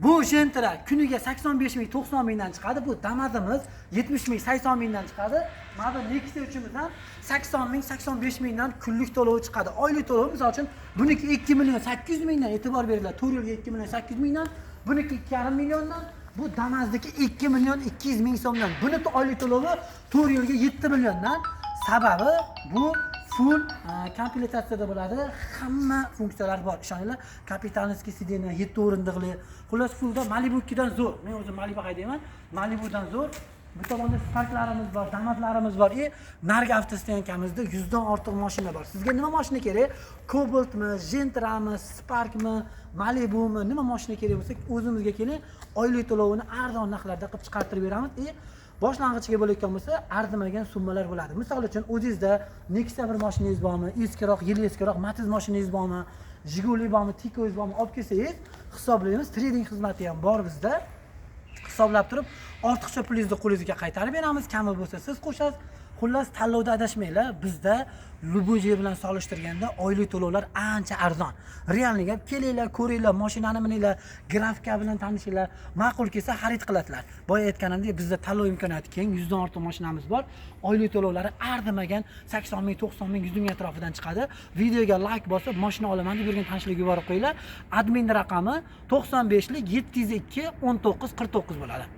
Bu Gentra kuniga 85 ming, 90 mingdan chiqadi. Bu Damazimiz 70 ming, 80 mingdan chiqadi. Mana bu Nexia uchimiz ham 80 ming, 85 mingdan kunlik to'lovi chiqadi. Oylik to'lovi misol uchun buniki 2 million 800 mingdan e'tibor beriladi. 4 yilga 2 million 800 mingdan, buniki 2,5 milliondan, bu Damazniki 2 million 200 ming so'mdan. Buniki oylik to'lovi 4 yilga 7 milliondan. Sababi bu full komplektatsiyada bo'ladi. Hamma funksiyalar bor. Ishoninglar, kapitalniskiy sideniya 7 o'rindiqli. Xullas fullda Malibu 2 dan zo'r. Men o'zim Malibu haydayman. Malibu dan zo'r. Bu tomonda Sparklarimiz bor, Damazlarimiz bor. Nargi avtostoyankamizda 100 dan ortiq mashina bor. Sizga nima mashina kerak? Cobaltmi, Gentrami, Sparkmi, Malibumi, nima mashina kerak bo'lsa, o'zimizga keling. Oylik to'lovini arzon narxlarda qilib chiqartirib beramiz. Boshlang'ichga bo'layotgan bo'lsa, arzimagan summalar bo'ladi. Misol uchun, o'zingizda Nexia bir mashinangiz bormi, eskiroq, yil eskiroq Matiz mashinangiz bormi, Jiguli bormi, Tiko'ngiz bormi, olib kelsangiz, hisoblaymiz. Trading xizmati ham bor bizda. Hisoblab turib, ortiqcha pulingizni qo'lingizga qaytarib beramiz. Kami bo'lsa siz qo'shasiz. Xullas, tanlovda adashmanglar. Bizda Lubuji bilan solishtirganda oylik to'lovlar ancha arzon. Realni gap, kelinglar, ko'ringlar, mashinani mininglar, grafika bilan tanishinglar. Ma'qul kelsa xarid qiladilar. Boya aytganimdek, bizda tanlov imkoniyati keng, 100 dan ortiq mashinamiz bor. Oylik to'lovlari arzimagan 80 ming, 90 ming, 100 ming atrofidan chiqadi. Videoga like bosib, mashina olaman deb yurgan tanishlik yuborib qo'yinglar. Admin raqami 95lik 702 19 49 bo'ladi.